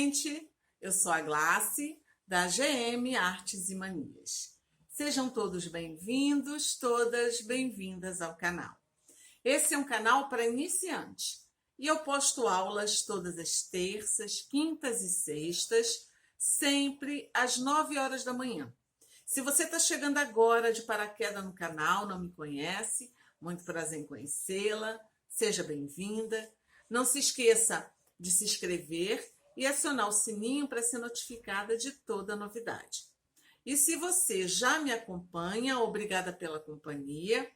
gente! Eu sou a Glace, da GM Artes e Manias. Sejam todos bem-vindos, todas bem-vindas ao canal. Esse é um canal para iniciantes e eu posto aulas todas as terças, quintas e sextas, sempre às 9 horas da manhã. Se você está chegando agora de paraquedas no canal, não me conhece, muito prazer em conhecê-la, seja bem-vinda. Não se esqueça de se inscrever e acionar o sininho para ser notificada de toda novidade. E se você já me acompanha, obrigada pela companhia.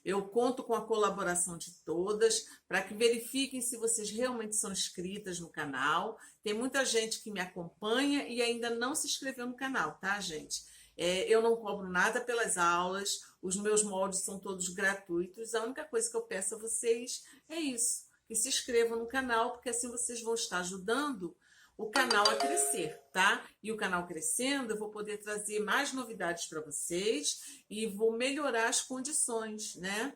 Eu conto com a colaboração de todas para que verifiquem se vocês realmente são inscritas no canal. Tem muita gente que me acompanha e ainda não se inscreveu no canal, tá, gente? Eu não cobro nada pelas aulas, os meus moldes são todos gratuitos. A única coisa que eu peço a vocês é isso, que se inscrevam no canal, porque assim vocês vão estar ajudando o canal a crescer, tá? E o canal crescendo, eu vou poder trazer mais novidades para vocês e vou melhorar as condições, né,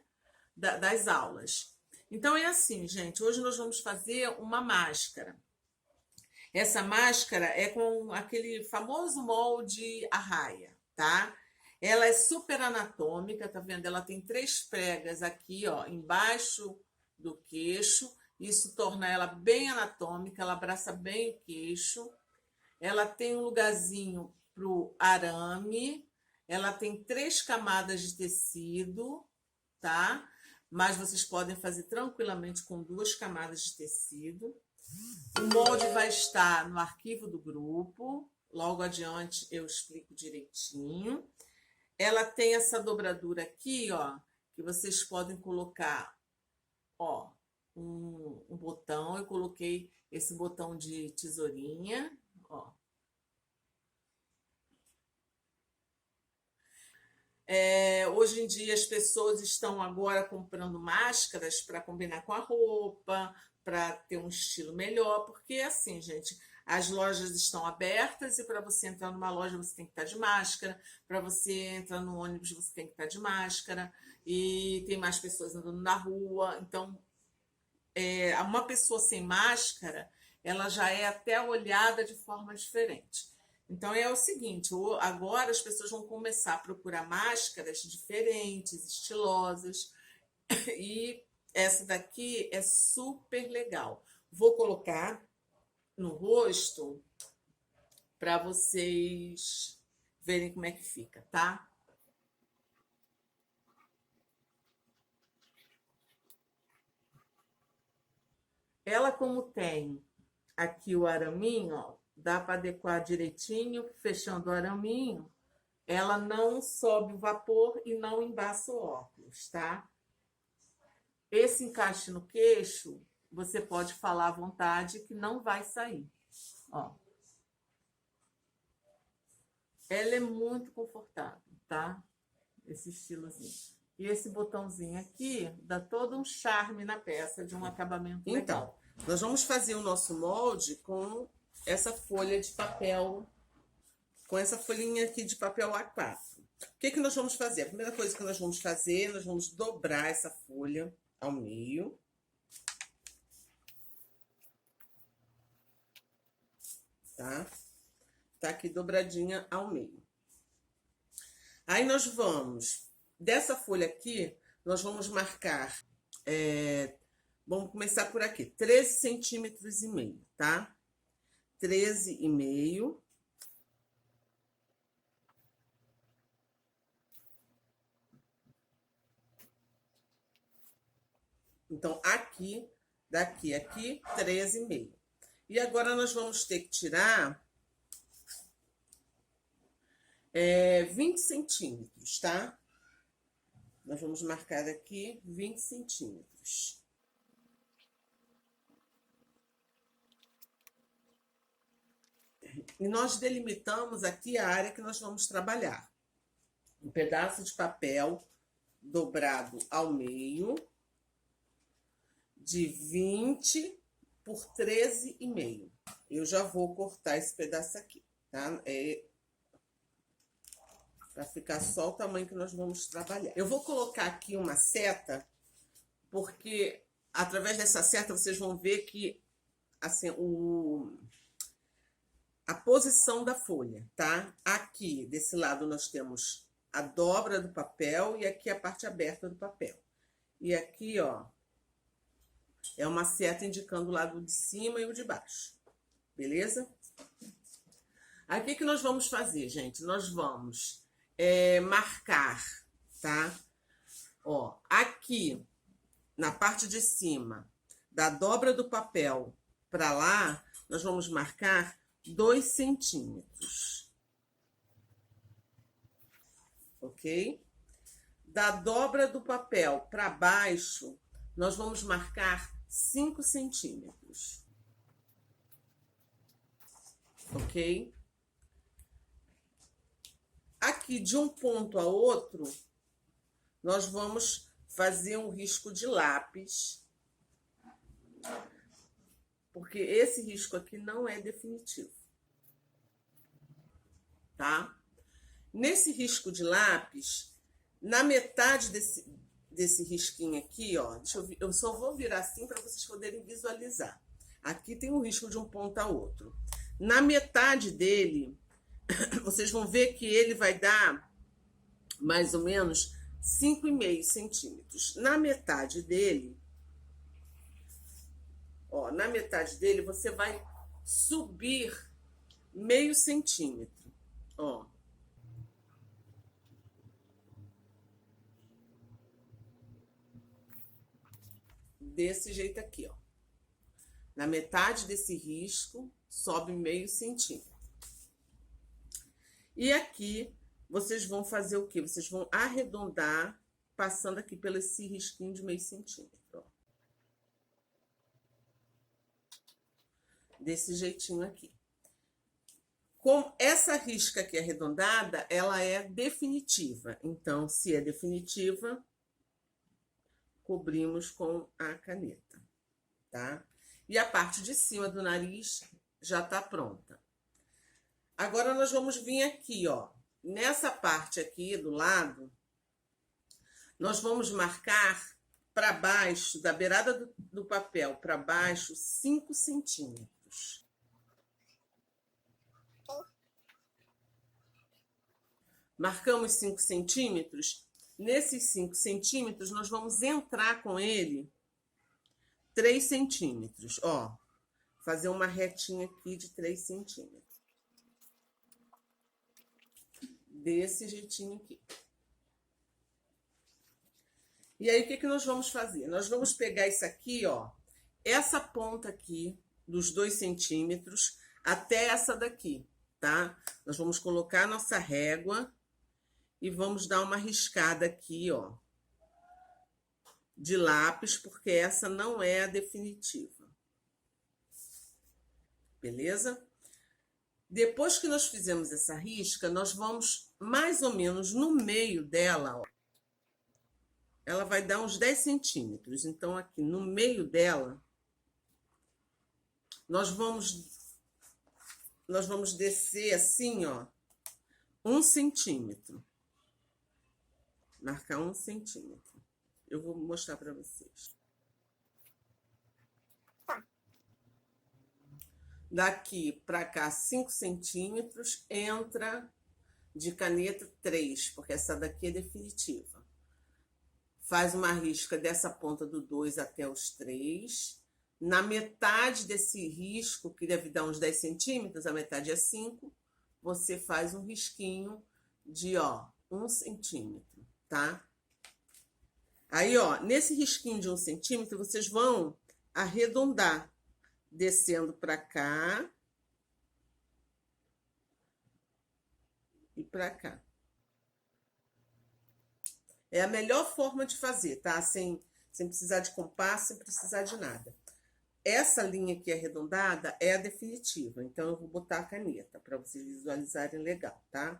das aulas. Então é assim, gente, hoje nós vamos fazer uma máscara. Essa máscara é com aquele famoso molde arraia, tá? Ela é super anatômica, tá vendo? Ela tem 3 pregas aqui, ó, embaixo do queixo. Isso torna ela bem anatômica, ela abraça bem o queixo. Ela tem um lugarzinho para o arame. Ela tem 3 camadas de tecido, tá? Mas vocês podem fazer tranquilamente com 2 camadas de tecido. O molde vai estar no arquivo do grupo. Logo adiante eu explico direitinho. Ela tem essa dobradura aqui, ó, que vocês podem colocar, ó, um botão. Eu coloquei esse botão de tesourinha, ó. Hoje em dia as pessoas estão agora comprando máscaras para combinar com a roupa, para ter um estilo melhor, porque assim, gente, as lojas estão abertas e para você entrar numa loja você tem que estar de máscara, para você entrar no ônibus você tem que estar de máscara, e tem mais pessoas andando na rua. Então, uma pessoa sem máscara, ela já é até olhada de forma diferente. Então é o seguinte, agora as pessoas vão começar a procurar máscaras diferentes, estilosas, e essa daqui é super legal. Vou colocar no rosto para vocês verem como é que fica, tá? Ela, como tem aqui o araminho, ó, dá para adequar direitinho, fechando o araminho. Ela não sobe o vapor e não embaça o óculos, tá? Esse encaixe no queixo, você pode falar à vontade que não vai sair, ó. Ela é muito confortável, tá? Esse estilozinho. E esse botãozinho aqui dá todo um charme na peça, de um acabamento legal. Então, nós vamos fazer o nosso molde com essa folha de papel, com essa folhinha aqui de papel A4. O que nós vamos fazer? A primeira coisa que nós vamos fazer, nós vamos dobrar essa folha ao meio. Tá? Tá aqui dobradinha ao meio. Aí nós vamos, dessa folha aqui, nós vamos marcar, vamos começar por aqui, 13 centímetros e meio, tá? 13,5. Então, aqui, daqui, aqui, 13,5. E agora nós vamos ter que tirar 20 centímetros, tá? Nós vamos marcar aqui 20 centímetros. E nós delimitamos aqui a área que nós vamos trabalhar. Um pedaço de papel dobrado ao meio, de 20 por 13,5. Eu já vou cortar esse pedaço aqui, tá? Para ficar só o tamanho que nós vamos trabalhar. Eu vou colocar aqui uma seta, porque através dessa seta vocês vão ver que assim, a posição da folha, tá? Aqui, desse lado, nós temos a dobra do papel e aqui a parte aberta do papel. E aqui, ó, é uma seta indicando o lado de cima e o de baixo, beleza? Aí, o que que nós vamos fazer, gente? Nós vamos marcar, tá? Ó, aqui, na parte de cima, da dobra do papel para lá, nós vamos marcar 2 centímetros. Ok? Da dobra do papel para baixo, nós vamos marcar 5 centímetros. Ok? Aqui, de um ponto a outro, nós vamos fazer um risco de lápis, porque esse risco aqui não é definitivo, tá? Nesse risco de lápis, na metade desse risquinho aqui, ó, eu só vou virar assim para vocês poderem visualizar. Aqui tem um risco de um ponto a outro. Na metade dele, vocês vão ver que ele vai dar mais ou menos 5,5 centímetros. Na metade dele, ó, na metade dele, você vai subir meio centímetro, ó. Desse jeito aqui, ó. Na metade desse risco, sobe meio centímetro. E aqui, vocês vão fazer o quê? Vocês vão arredondar, passando aqui pelo esse risquinho de meio centímetro, ó. Desse jeitinho aqui. Com essa risca aqui arredondada, ela é definitiva. Então, se é definitiva, cobrimos com a caneta, tá? E a parte de cima do nariz já tá pronta. Agora, nós vamos vir aqui, ó. Nessa parte aqui do lado, nós vamos marcar para baixo, da beirada do papel para baixo, 5 centímetros. Marcamos 5 centímetros. Nesses 5 centímetros, nós vamos entrar com ele 3 centímetros. Ó, fazer uma retinha aqui de 3 centímetros. Desse jeitinho aqui. E aí, o que que nós vamos fazer? Nós vamos pegar isso aqui, ó, essa ponta aqui, dos 2 centímetros, até essa daqui, tá? Nós vamos colocar a nossa régua e vamos dar uma riscada aqui, ó, de lápis, porque essa não é a definitiva. Beleza? Depois que nós fizemos essa risca, nós vamos mais ou menos no meio dela, ó. Ela vai dar uns 10 centímetros. Então, aqui no meio dela, nós vamos descer assim, ó, 1 centímetro. Marcar 1 centímetro. Eu vou mostrar para vocês. Daqui para cá, 5 centímetros, entra de caneta 3, porque essa daqui é definitiva. Faz uma risca dessa ponta do 2 até os 3. Na metade desse risco, que deve dar uns 10 centímetros, a metade é 5, você faz um risquinho de, ó, 1 centímetro, tá? Aí, ó, nesse risquinho de 1 centímetro, vocês vão arredondar, descendo para cá e para cá. É a melhor forma de fazer, tá? Sem precisar de compasso, sem precisar de nada. Essa linha aqui arredondada é a definitiva, então eu vou botar a caneta para vocês visualizarem legal, tá?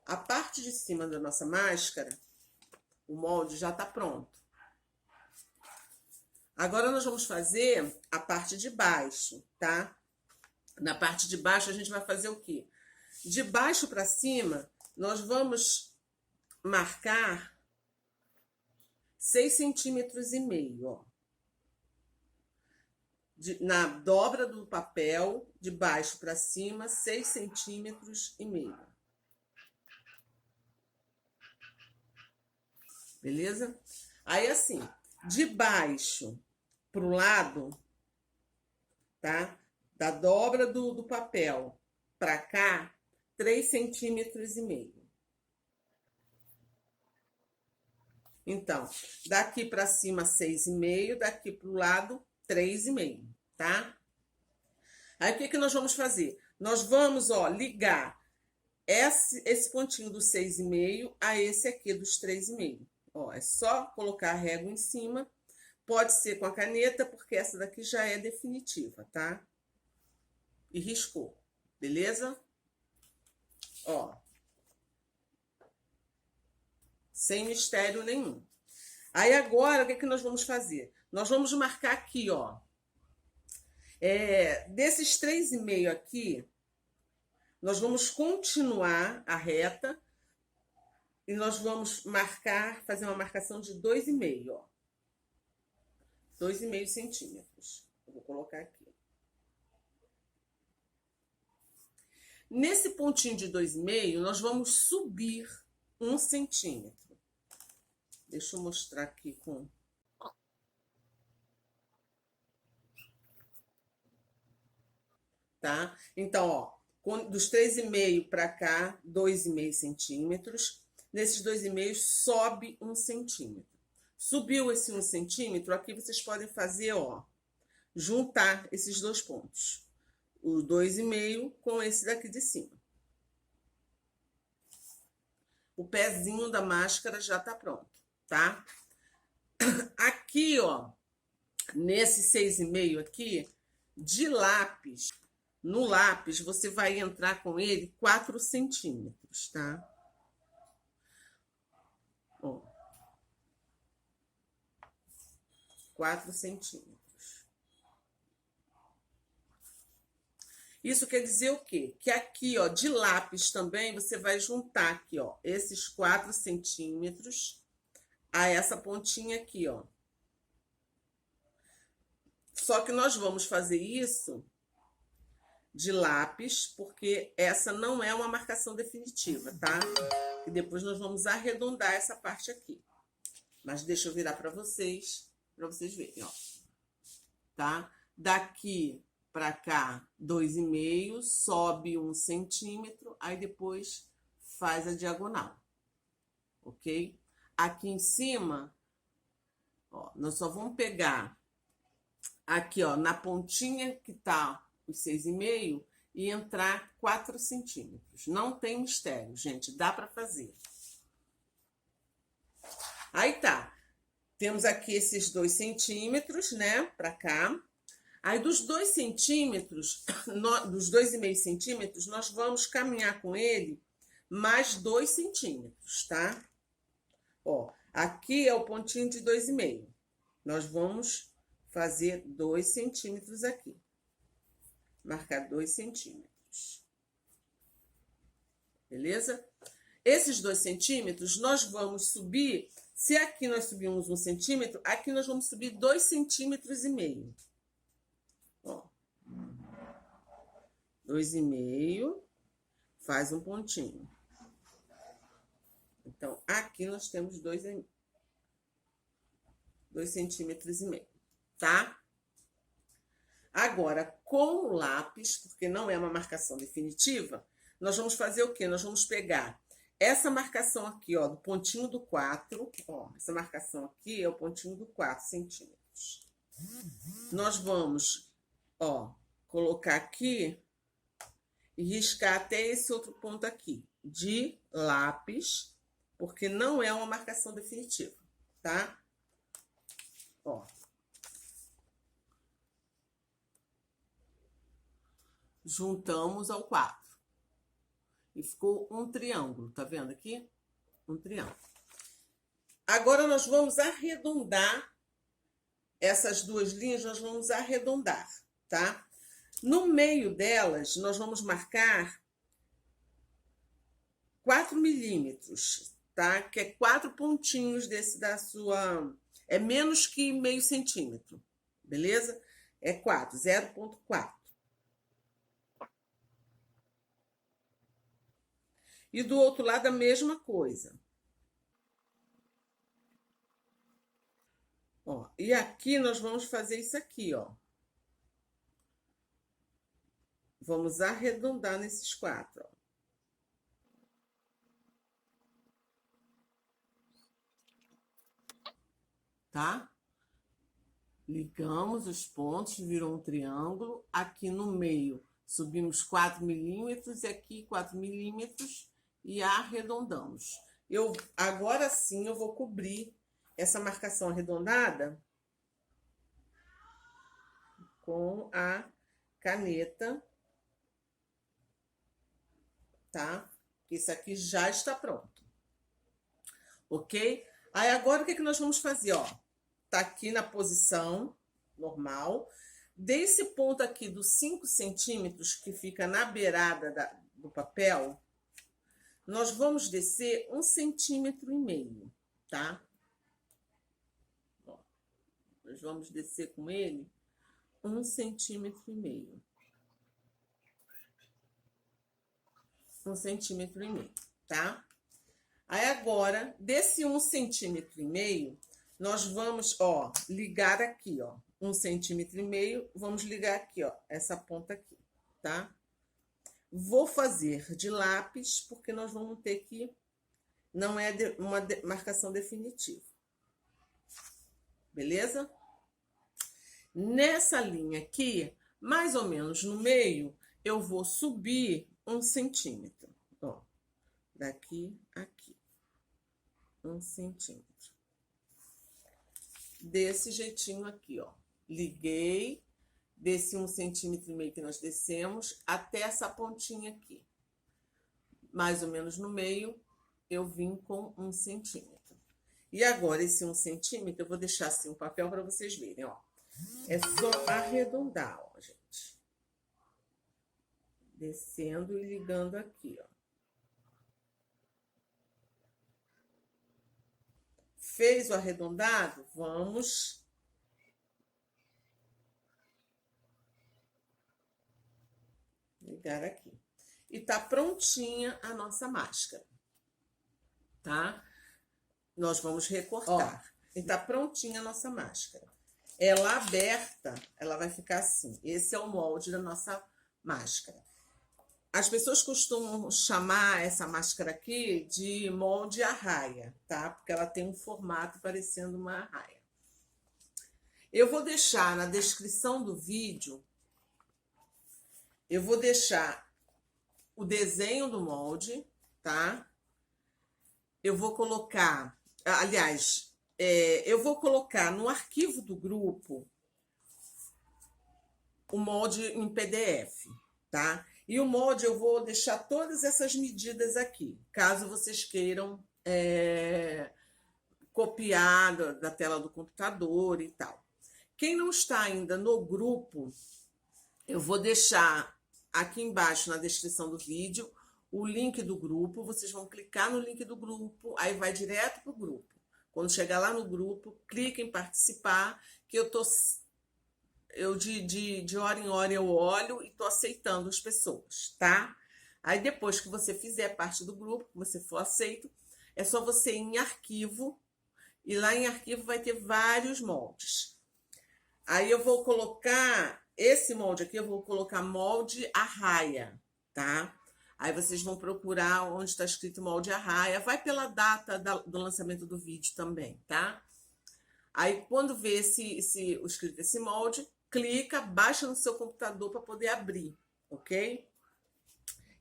A parte de cima da nossa máscara, o molde já tá pronto. Agora nós vamos fazer a parte de baixo, tá? Na parte de baixo a gente vai fazer o quê? De baixo para cima, nós vamos marcar 6,5 centímetros, ó. na dobra do papel, de baixo para cima, 6,5 centímetros. Beleza? Aí, assim, de baixo pro lado, tá? Da dobra do papel para cá, 3,5 centímetros. Então, daqui para cima, 6,5, daqui pro lado, 3,5, tá? Aí, o que nós vamos fazer? Nós vamos, ó, ligar esse pontinho do 6,5 a esse aqui dos 3,5. Ó, é só colocar a régua em cima. Pode ser com a caneta, porque essa daqui já é definitiva, tá? E riscou, beleza? Ó. Sem mistério nenhum. Aí agora, o que nós vamos fazer? Nós vamos marcar aqui, ó. Desses 3,5 aqui, nós vamos continuar a reta e nós vamos marcar, fazer uma marcação de 2,5, ó. 2,5 centímetros. Eu vou colocar aqui. Nesse pontinho de 2,5, nós vamos subir 1 centímetro. Deixa eu mostrar aqui com... Tá? Então, ó, dos 3,5 para cá, 2,5 centímetros. Nesses 2,5 sobe 1 centímetro. Subiu esse 1 centímetro, aqui vocês podem fazer, ó, juntar esses dois pontos. O 2,5 com esse daqui de cima. O pezinho da máscara já tá pronto, tá? Aqui, ó, nesse 6,5 aqui, de lápis, no lápis, você vai entrar com ele 4 centímetros, tá? Ó. 4 centímetros. Isso quer dizer o quê? Que aqui, ó, de lápis também, você vai juntar aqui, ó, esses 4 centímetros a essa pontinha aqui, ó. Só que nós vamos fazer isso de lápis, porque essa não é uma marcação definitiva, tá? E depois nós vamos arredondar essa parte aqui. Mas deixa eu virar para vocês verem, ó. Tá? Daqui para cá, 2,5, sobe 1 centímetro, aí depois faz a diagonal, ok? Aqui em cima, ó, nós só vamos pegar aqui, ó, na pontinha que tá os 6,5 e entrar 4 centímetros. Não tem mistério, gente, dá para fazer. Aí tá, temos aqui esses 2 centímetros, né, para cá. Aí dos 2 centímetros, dos 2,5 centímetros, nós vamos caminhar com ele mais 2 centímetros, tá? Ó, aqui é o pontinho de 2,5. Nós vamos fazer 2 centímetros aqui. Marcar 2 centímetros. Beleza? Esses 2 centímetros, nós vamos subir... Se aqui nós subimos 1 centímetro, aqui nós vamos subir 2,5 centímetros. Ó. 2,5, faz um pontinho. Então, aqui nós temos 2,5 centímetros, tá? Agora, com o lápis, porque não é uma marcação definitiva, nós vamos fazer o quê? Nós vamos pegar essa marcação aqui, ó, do pontinho do 4, ó, essa marcação aqui é o pontinho do 4 centímetros. Nós vamos, ó, colocar aqui e riscar até esse outro ponto aqui, de lápis, porque não é uma marcação definitiva, tá? Ó. Juntamos ao 4. E ficou um triângulo, tá vendo aqui? Um triângulo. Agora, nós vamos arredondar essas duas linhas, nós vamos arredondar, tá? No meio delas, nós vamos marcar 4 milímetros, tá? Que é 4 pontinhos desse da sua... É menos que meio centímetro, beleza? é 4, 0,4. E do outro lado a mesma coisa. Ó, e aqui nós vamos fazer isso aqui, ó. Vamos arredondar nesses 4, ó. Tá? Ligamos os pontos, virou um triângulo. Aqui no meio, subimos 4 milímetros e aqui 4 milímetros e arredondamos. Agora sim eu vou cobrir essa marcação arredondada com a caneta, tá? Isso aqui já está pronto, ok? Aí agora o que nós vamos fazer, ó? Tá aqui na posição normal. Desse ponto aqui dos 5 centímetros, que fica na beirada do papel, nós vamos descer 1,5 centímetros, tá? Ó, nós vamos descer com ele 1,5 centímetros. 1,5 centímetros, tá? Aí agora, desse 1,5 centímetros, nós vamos, ó, ligar aqui, ó, 1,5 centímetros, vamos ligar aqui, ó, essa ponta aqui, tá? Vou fazer de lápis, porque nós vamos ter que, não é uma marcação definitiva. Beleza? Nessa linha aqui, mais ou menos no meio, eu vou subir 1 centímetro, ó, daqui a aqui. 1 centímetro. Desse jeitinho aqui, ó. Liguei, desse 1,5 centímetros que nós descemos, até essa pontinha aqui. Mais ou menos no meio, eu vim com 1 centímetro. E agora, esse 1 centímetro, eu vou deixar assim o papel para vocês verem, ó. É só arredondar, ó, gente. Descendo e ligando aqui, ó. Fez o arredondado? Vamos ligar aqui. E tá prontinha a nossa máscara, tá? Nós vamos recortar. Ó, e tá prontinha a nossa máscara. Ela aberta, ela vai ficar assim. Esse é o molde da nossa máscara. As pessoas costumam chamar essa máscara aqui de molde arraia, tá? Porque ela tem um formato parecendo uma arraia. Eu vou deixar na descrição do vídeo, eu vou deixar o desenho do molde, tá? Eu vou colocar, aliás, eu vou colocar no arquivo do grupo o molde em PDF, tá? E o molde eu vou deixar todas essas medidas aqui, caso vocês queiram copiar da tela do computador e tal. Quem não está ainda no grupo, eu vou deixar aqui embaixo na descrição do vídeo o link do grupo. Vocês vão clicar no link do grupo, aí vai direto para o grupo. Quando chegar lá no grupo, clique em participar, que de hora em hora eu olho e tô aceitando as pessoas, tá? Aí depois que você fizer parte do grupo, que você for aceito, é só você ir em arquivo, e lá em arquivo vai ter vários moldes. Aí eu vou colocar, esse molde aqui eu vou colocar molde arraia, tá? Aí vocês vão procurar onde está escrito molde arraia, vai pela data do lançamento do vídeo também, tá? Aí quando vê escrito esse molde, clica, baixa no seu computador para poder abrir, ok?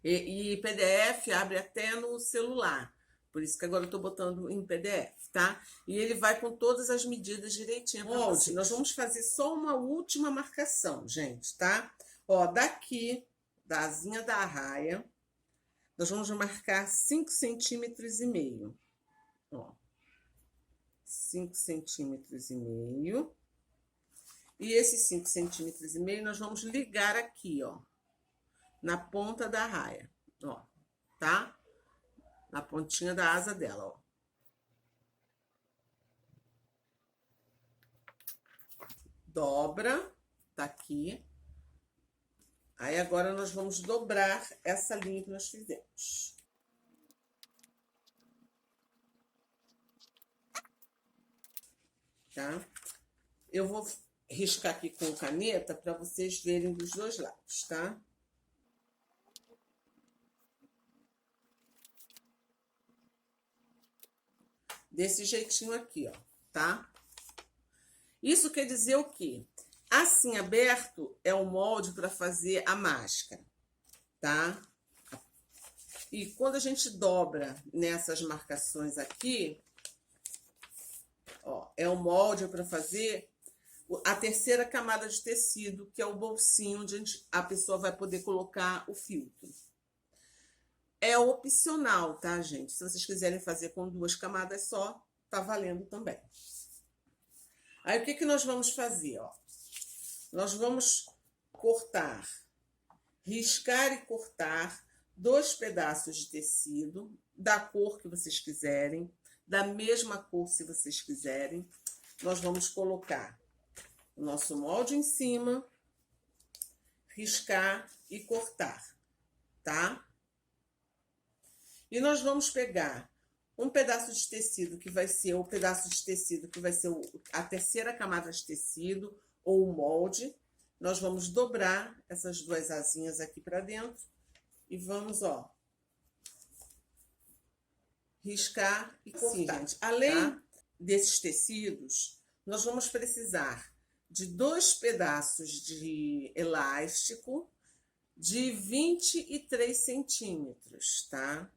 E PDF abre até no celular. Por isso que agora eu tô botando em PDF, tá? E ele vai com todas as medidas direitinho para vocês. Nós vamos fazer só uma última marcação, gente, tá? Ó, daqui, da asinha da arraia, nós vamos marcar 5,5 centímetros. Ó. 5,5 centímetros. E esses 5,5 centímetros nós vamos ligar aqui, ó, na ponta da arraia, ó, tá? Na pontinha da asa dela, ó. Dobra, tá aqui. Aí agora nós vamos dobrar essa linha que nós fizemos. Tá? Eu vou riscar aqui com caneta para vocês verem dos dois lados, tá? Desse jeitinho aqui, ó, tá? Isso quer dizer o quê? Assim aberto é o molde para fazer a máscara, tá? E quando a gente dobra nessas marcações aqui, ó, é o molde para fazer a terceira camada de tecido, que é o bolsinho onde a pessoa vai poder colocar o filtro. É opcional, tá, gente? Se vocês quiserem fazer com 2 camadas só, tá valendo também. Aí, o que nós vamos fazer, ó? Nós vamos cortar, riscar e cortar 2 pedaços de tecido, da cor que vocês quiserem, da mesma cor se vocês quiserem. Nós vamos colocar o nosso molde em cima, riscar e cortar, tá? E nós vamos pegar um pedaço de tecido que vai ser o pedaço de tecido que vai ser a terceira camada de tecido ou o molde. Nós vamos dobrar essas 2 asinhas aqui para dentro e vamos, ó, riscar e cortar. Sim, gente. Além desses tecidos, nós vamos precisar de 2 pedaços de elástico de 23 centímetros, tá?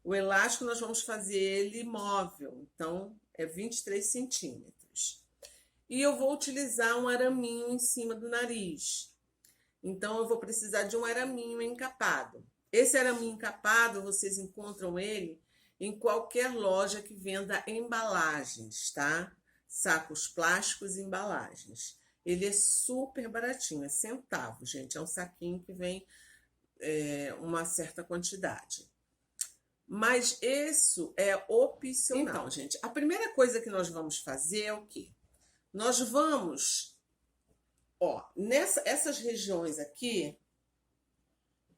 O elástico nós vamos fazer ele móvel, então é 23 centímetros. E eu vou utilizar um araminho em cima do nariz. Então eu vou precisar de um araminho encapado. Esse araminho encapado, vocês encontram ele em qualquer loja que venda embalagens, tá? Sacos plásticos e embalagens. Ele é super baratinho, é centavo, gente. É um saquinho que vem uma certa quantidade. Mas isso é opcional. Então, gente, a primeira coisa que nós vamos fazer é o quê? Nós vamos, ó, essas regiões aqui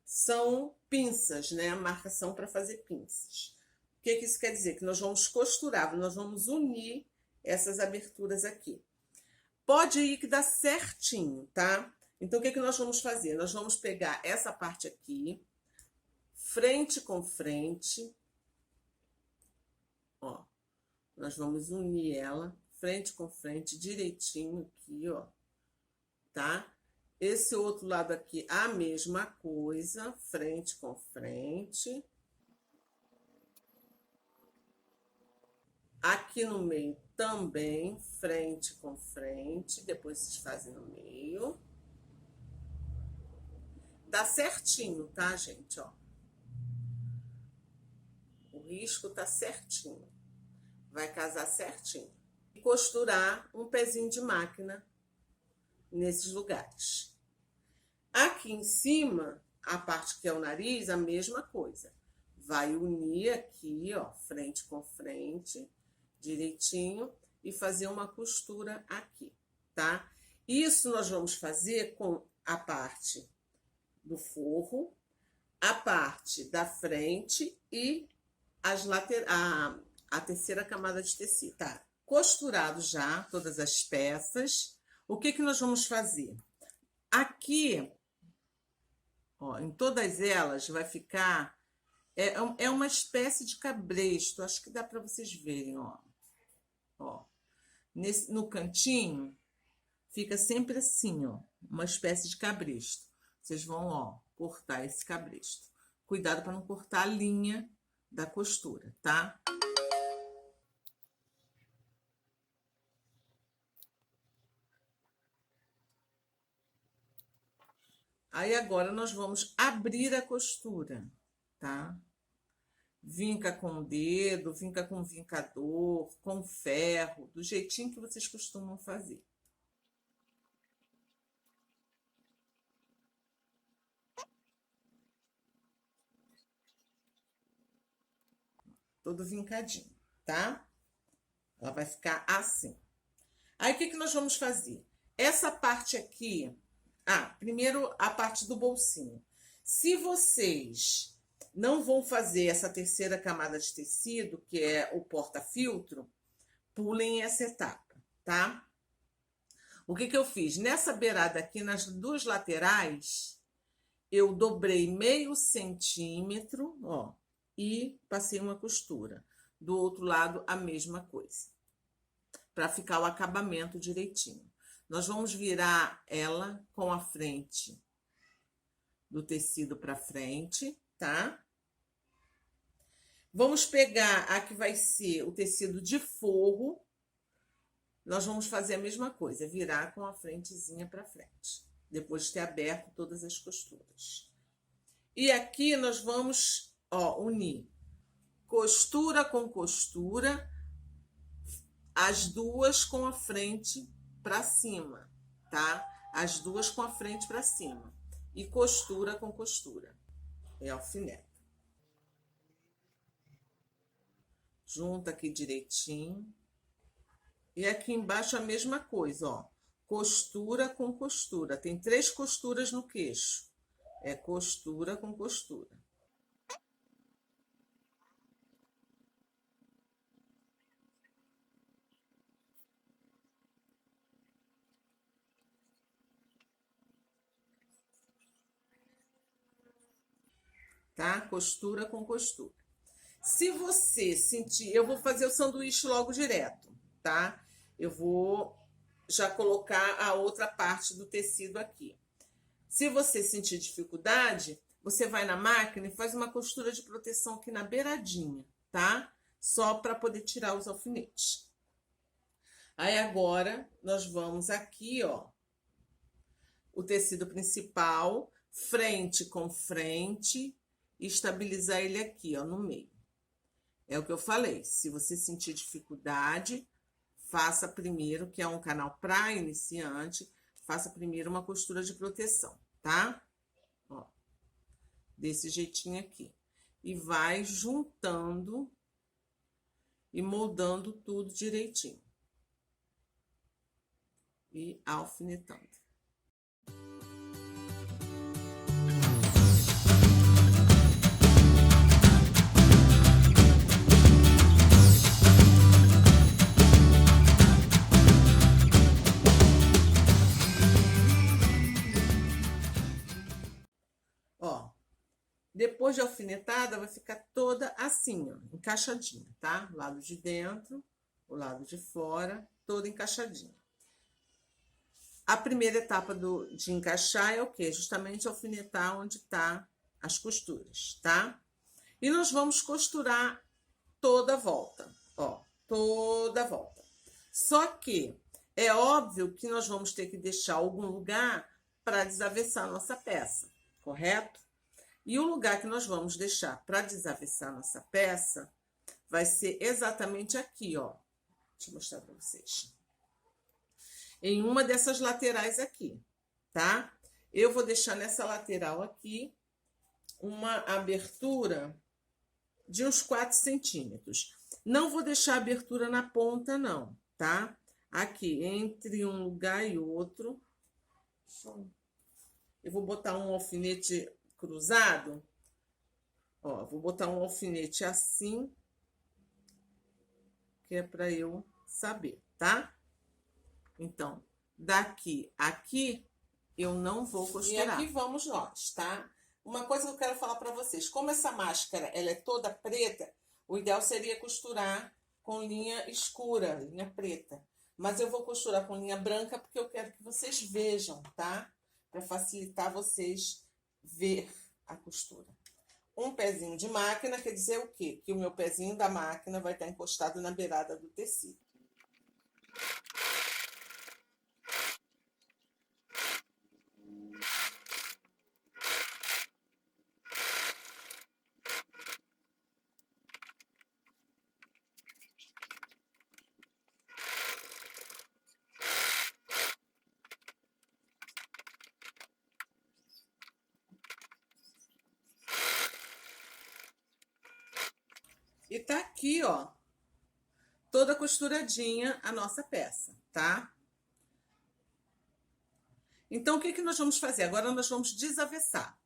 são pinças, né? A marcação para fazer pinças. O que isso quer dizer? Que nós vamos costurar, nós vamos unir essas aberturas aqui. Pode ir que dá certinho, tá? Então, o que nós vamos fazer? Nós vamos pegar essa parte aqui, frente com frente, ó, nós vamos unir ela, frente com frente, direitinho aqui, ó, tá? Esse outro lado aqui, a mesma coisa, frente com frente. Aqui no meio também, frente com frente, depois vocês fazem no meio. Dá certinho, tá, gente, ó? O risco tá certinho. Vai casar certinho. E costurar um pezinho de máquina nesses lugares. Aqui em cima, a parte que é o nariz, a mesma coisa. Vai unir aqui, ó, frente com frente, direitinho, e fazer uma costura aqui, tá? Isso nós vamos fazer com a parte do forro, a parte da frente e a terceira camada de tecido, tá? Costurado já todas as peças. O que nós vamos fazer? Aqui, ó, em todas elas vai ficar é uma espécie de cabresto. Acho que dá para vocês verem, ó. Ó, no cantinho fica sempre assim, ó, uma espécie de cabresto. Vocês vão, ó, cortar esse cabresto. Cuidado para não cortar a linha da costura, tá? Aí agora nós vamos abrir a costura, tá? Vinca com o dedo, vinca com vincador, com ferro, do jeitinho que vocês costumam fazer. Todo vincadinho, tá? Ela vai ficar assim. Aí, o que nós vamos fazer? essa parte aqui... primeiro a parte do bolsinho. Se vocês não vão fazer essa terceira camada de tecido, que é o porta-filtro, pulem essa etapa, tá? O que eu fiz? Nessa beirada aqui, nas duas laterais, eu dobrei meio centímetro, ó, e passei uma costura. Do outro lado, a mesma coisa, para ficar o acabamento direitinho. Nós vamos virar ela com a frente do tecido para frente, tá? Vamos pegar a que vai ser o tecido de forro. Nós vamos fazer a mesma coisa, virar com a frentezinha para frente, depois de ter aberto todas as costuras. E aqui nós vamos, ó, unir costura com costura, as duas com a frente para cima, tá? As duas com a frente para cima. E costura com costura. É alfineta. Junta aqui direitinho. E aqui embaixo a mesma coisa, ó. Costura com costura. Tem 3 costuras no queixo. É costura com costura. Tá? Costura com costura. Se você sentir... Eu vou fazer o sanduíche logo direto, tá? Eu vou já colocar a outra parte do tecido aqui. Se você sentir dificuldade, você vai na máquina e faz uma costura de proteção aqui na beiradinha, tá? Só para poder tirar os alfinetes. Aí agora, nós vamos aqui, ó, o tecido principal, frente com frente, e estabilizar ele aqui, ó, no meio. É o que eu falei, se você sentir dificuldade, faça primeiro, que é um canal para iniciante, faça primeiro uma costura de proteção, tá? Ó, desse jeitinho aqui. E vai juntando e moldando tudo direitinho. E alfinetando. Depois de alfinetada, vai ficar toda assim, ó, encaixadinha, tá? O lado de dentro, o lado de fora, toda encaixadinha. A primeira etapa de encaixar é o quê? Justamente alfinetar onde tá as costuras, tá? E nós vamos costurar toda a volta, ó, toda a volta. Só que é óbvio que nós vamos ter que deixar algum lugar para desavessar a nossa peça, correto? E o lugar que nós vamos deixar para desavessar nossa peça vai ser exatamente aqui, ó. Deixa eu mostrar para vocês. Em uma dessas laterais aqui, tá? Eu vou deixar nessa lateral aqui uma abertura de uns 4 centímetros. Não vou deixar a abertura na ponta, não, tá? Aqui, entre um lugar e outro. Eu vou botar um alfinete cruzado, ó, vou botar um alfinete assim, que é para eu saber, tá? Então, daqui a aqui, eu não vou costurar. E aqui vamos nós, tá? Uma coisa que eu quero falar para vocês, como essa máscara, ela é toda preta, o ideal seria costurar com linha escura, linha preta. Mas eu vou costurar com linha branca, porque eu quero que vocês vejam, tá? Para facilitar vocês ver a costura. Um pezinho de máquina quer dizer o quê? Que o meu pezinho da máquina vai estar encostado na beirada do tecido. E tá aqui, ó, toda costuradinha a nossa peça, tá? Então, o que que nós vamos fazer? Agora nós vamos desavessar.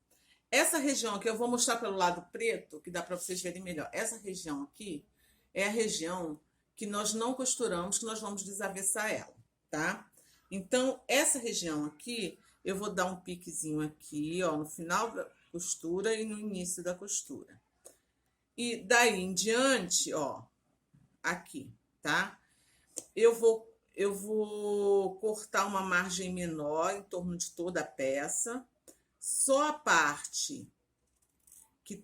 Essa região aqui, eu vou mostrar pelo lado preto, que dá para vocês verem melhor. Essa região aqui é a região que nós não costuramos, que nós vamos desavessar ela, tá? Então, essa região aqui, eu vou dar um piquezinho aqui, ó, no final da costura e no início da costura. E daí em diante, ó, aqui, tá? Eu vou cortar uma margem menor em torno de toda a peça. Só a parte que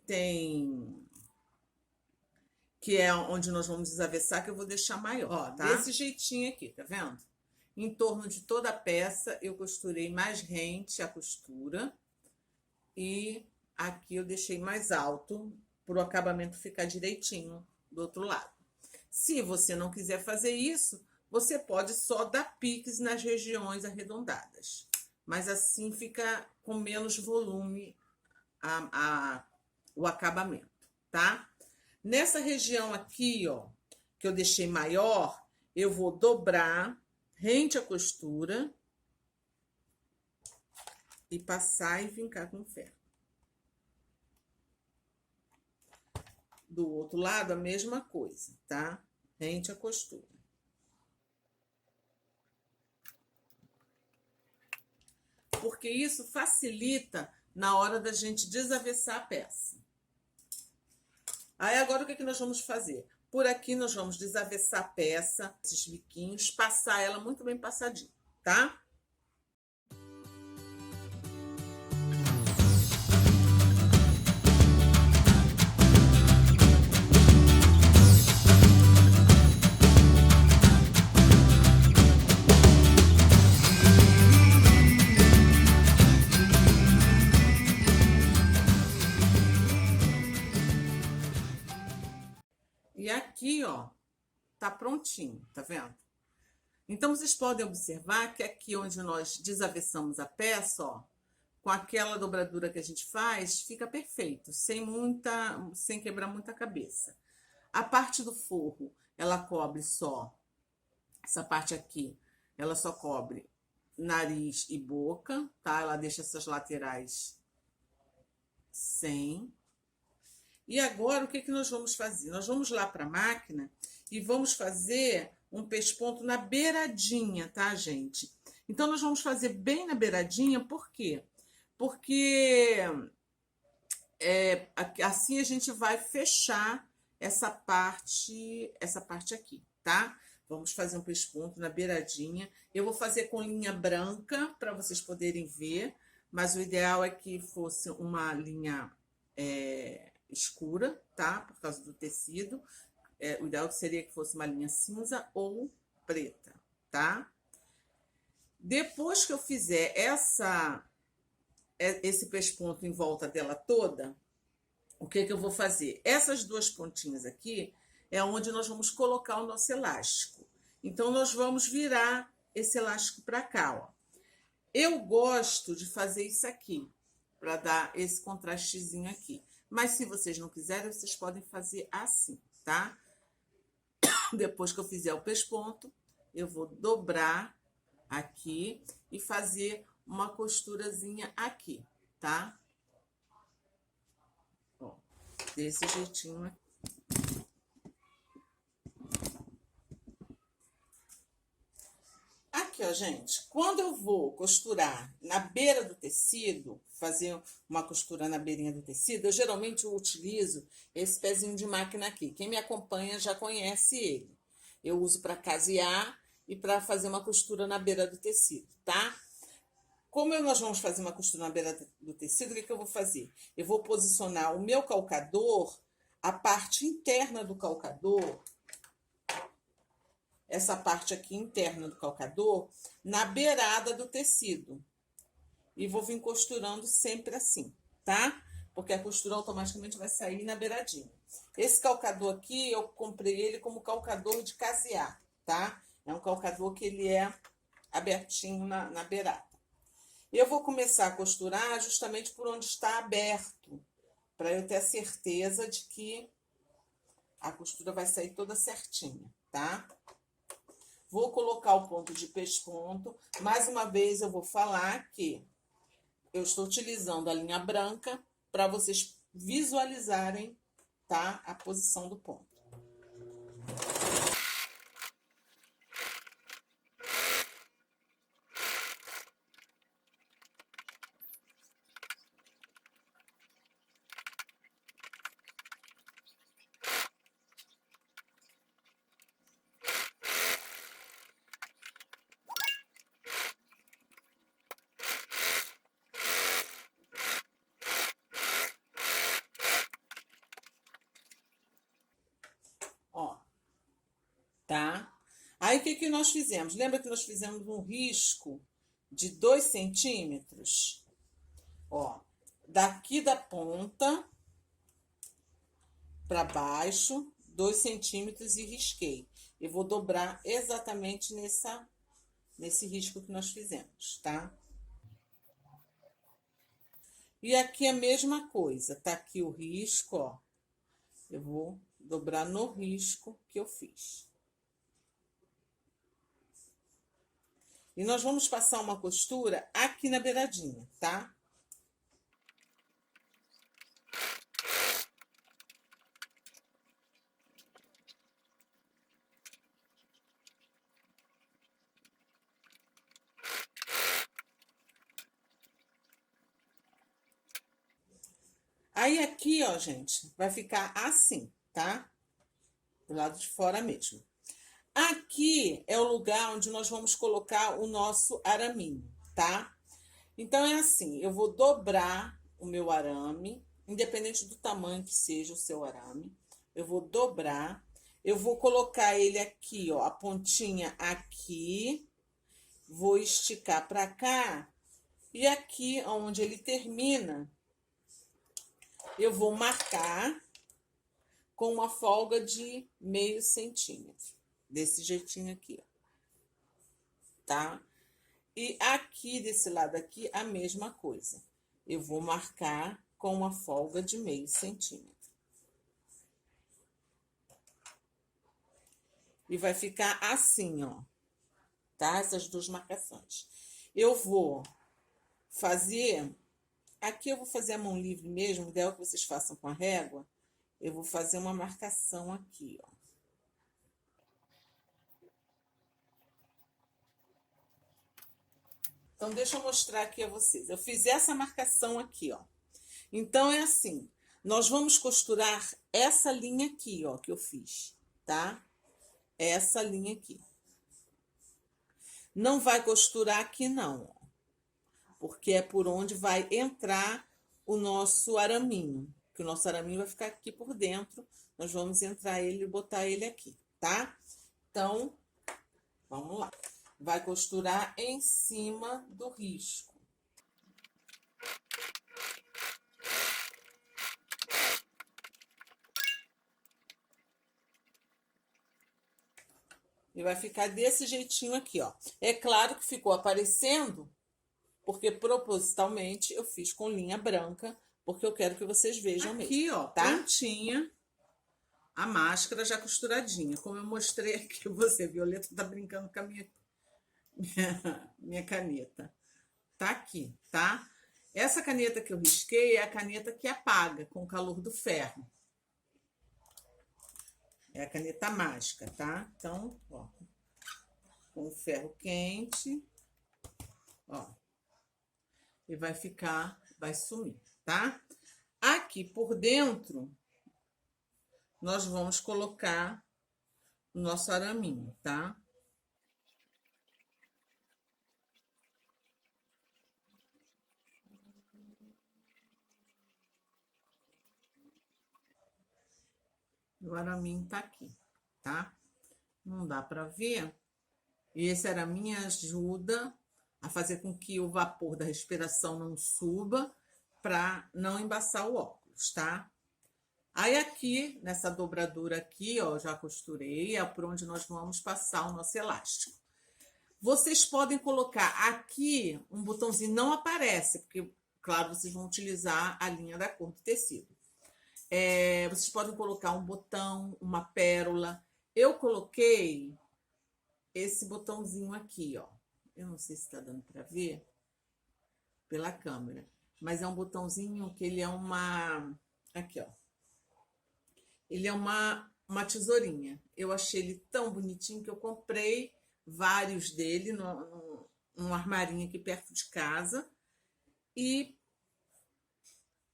é onde nós vamos desavessar, que eu vou deixar maior, ó, tá? Desse jeitinho aqui, tá vendo? Em torno de toda a peça, eu costurei mais rente a costura. E aqui eu deixei mais alto, para o acabamento ficar direitinho do outro lado. Se você não quiser fazer isso, você pode só dar piques nas regiões arredondadas. Mas assim fica com menos volume o acabamento, tá? Nessa região aqui, ó, que eu deixei maior, eu vou dobrar rente a costura e passar e vincar com ferro. Do outro lado, a mesma coisa, tá? Rente a costura. Porque isso facilita na hora da gente desavessar a peça. Aí, agora, o que nós vamos fazer? Por aqui, nós vamos desavessar a peça, esses biquinhos, passar ela muito bem passadinha, tá? E aqui, ó, tá prontinho, tá vendo? Então, vocês podem observar que aqui onde nós desavessamos a peça, ó, com aquela dobradura que a gente faz, fica perfeito, sem quebrar muita cabeça. A parte do forro, ela cobre só, essa parte aqui, ela só cobre nariz e boca, tá? Ela deixa essas laterais sem. E agora, o que nós vamos fazer? Nós vamos lá para a máquina e vamos fazer um pesponto na beiradinha, tá, gente? Então, nós vamos fazer bem na beiradinha, por quê? Porque assim a gente vai fechar essa parte aqui, tá? Vamos fazer um pesponto na beiradinha. Eu vou fazer com linha branca, para vocês poderem ver, mas o ideal é que fosse uma linha escura, tá? Por causa do tecido. O ideal seria que fosse uma linha cinza ou preta, tá? Depois que eu fizer esse pesponto em volta dela toda, o que eu vou fazer? Essas duas pontinhas aqui é onde nós vamos colocar o nosso elástico. Então, nós vamos virar esse elástico para cá, ó. Eu gosto de fazer isso aqui, para dar esse contrastezinho aqui. Mas, se vocês não quiserem, vocês podem fazer assim, tá? Depois que eu fizer o pesponto, eu vou dobrar aqui e fazer uma costurazinha aqui, tá? Ó, desse jeitinho aqui. Aqui, ó, gente, quando eu vou costurar na beira do tecido, fazer uma costura na beirinha do tecido, eu geralmente utilizo esse pezinho de máquina aqui. Quem me acompanha já conhece ele. Eu uso para casear e para fazer uma costura na beira do tecido, tá? Como nós vamos fazer uma costura na beira do tecido, o que eu vou fazer? Eu vou posicionar o meu calcador, a parte interna do calcador, essa parte aqui interna do calcador, na beirada do tecido. E vou vir costurando sempre assim, tá? Porque a costura automaticamente vai sair na beiradinha. Esse calcador aqui, eu comprei ele como calcador de casear, tá? É um calcador que ele é abertinho na beirada. Eu vou começar a costurar justamente por onde está aberto, para eu ter a certeza de que a costura vai sair toda certinha, tá? Vou colocar o ponto de pesponto. Mais uma vez, eu vou falar que eu estou utilizando a linha branca para vocês visualizarem, tá? A posição do ponto. Ó, tá? Aí, o que que nós fizemos? Lembra que nós fizemos um risco de 2 centímetros? Ó, daqui da ponta para baixo, 2 centímetros e risquei. Eu vou dobrar exatamente nesse risco que nós fizemos, tá? E aqui a mesma coisa, tá aqui o risco, ó. Eu vou dobrar no risco que eu fiz. E nós vamos passar uma costura aqui na beiradinha, tá? Aí aqui, ó, gente, vai ficar assim, tá? Do lado de fora mesmo. Aqui é o lugar onde nós vamos colocar o nosso araminho, tá? Então, é assim, eu vou dobrar o meu arame, independente do tamanho que seja o seu arame. Eu vou dobrar, eu vou colocar ele aqui, ó, a pontinha aqui, vou esticar para cá, e aqui, onde ele termina, eu vou marcar com uma folga de meio centímetro. Desse jeitinho aqui, ó. Tá? E aqui, desse lado aqui, a mesma coisa. Eu vou marcar com uma folga de meio centímetro. E vai ficar assim, ó. Tá? Essas duas marcações. Eu vou fazer... Aqui eu vou fazer a mão livre mesmo, ideal que vocês façam com a régua. Eu vou fazer uma marcação aqui, ó. Então, deixa eu mostrar aqui a vocês. Eu fiz essa marcação aqui, ó. Então, é assim. Nós vamos costurar essa linha aqui, ó, que eu fiz, tá? Essa linha aqui. Não vai costurar aqui, não, ó, porque é por onde vai entrar o nosso araminho. Que o nosso araminho vai ficar aqui por dentro. Nós vamos entrar ele e botar ele aqui, tá? Então, vamos lá. Vai costurar em cima do risco. E vai ficar desse jeitinho aqui, ó. É claro que ficou aparecendo, porque propositalmente eu fiz com linha branca, porque eu quero que vocês vejam mesmo. Aqui, ó, tá? Prontinha a máscara já costuradinha. Como eu mostrei aqui, você, Violeta, tá brincando com a minha caneta. Tá aqui, tá? Essa caneta que eu risquei é a caneta que apaga com o calor do ferro. É a caneta mágica, tá? Então, ó, com o ferro quente, ó, e vai ficar, vai sumir, tá? Aqui por dentro, nós vamos colocar o nosso araminho, tá? O araminho tá aqui, tá? Não dá para ver. E esse araminho ajuda a fazer com que o vapor da respiração não suba para não embaçar o óculos, tá? Aí aqui, nessa dobradura aqui, ó, já costurei, é por onde nós vamos passar o nosso elástico. Vocês podem colocar aqui um botãozinho, não aparece, porque, claro, vocês vão utilizar a linha da cor do tecido. Vocês podem colocar um botão, uma pérola. Eu coloquei esse botãozinho aqui, ó. Eu não sei se tá dando para ver pela câmera, mas é um botãozinho que ele é uma... Aqui, ó. Ele é uma tesourinha. Eu achei ele tão bonitinho que eu comprei vários dele num armarinho aqui perto de casa. E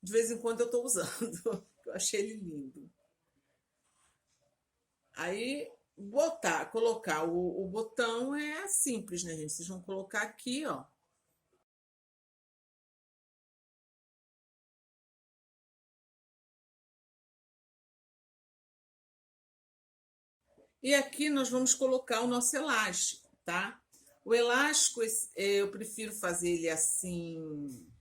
de vez em quando eu tô usando. Eu achei ele lindo. Aí, colocar o botão é simples, né, gente? Vocês vão colocar aqui, ó. E aqui nós vamos colocar o nosso elástico, tá? O elástico, eu prefiro fazer ele assim,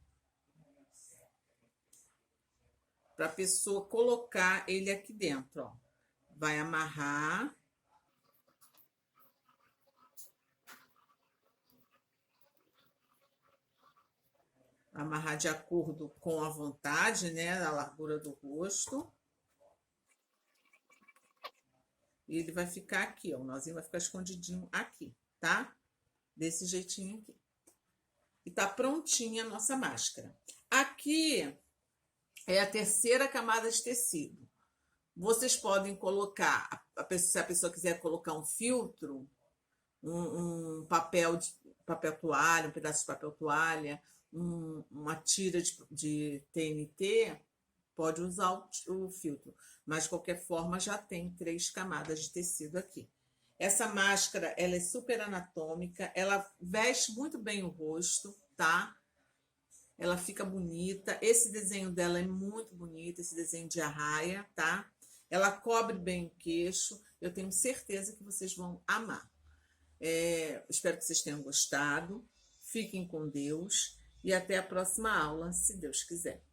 para a pessoa colocar ele aqui dentro, ó. Vai amarrar. Amarrar de acordo com a vontade, né? A largura do rosto. E ele vai ficar aqui, ó. O nozinho vai ficar escondidinho aqui, tá? Desse jeitinho aqui. E tá prontinha a nossa máscara. Aqui é a terceira camada de tecido. Vocês podem colocar, se a pessoa quiser colocar um filtro, um papel toalha, um pedaço de papel toalha, uma tira de TNT, pode usar o filtro. Mas, de qualquer forma, já tem 3 camadas de tecido aqui. Essa máscara, ela é super anatômica, ela veste muito bem o rosto, tá? Ela fica bonita. Esse desenho dela é muito bonito, esse desenho de arraia, tá? Ela cobre bem o queixo. Eu tenho certeza que vocês vão amar. Espero que vocês tenham gostado. Fiquem com Deus e até a próxima aula, se Deus quiser.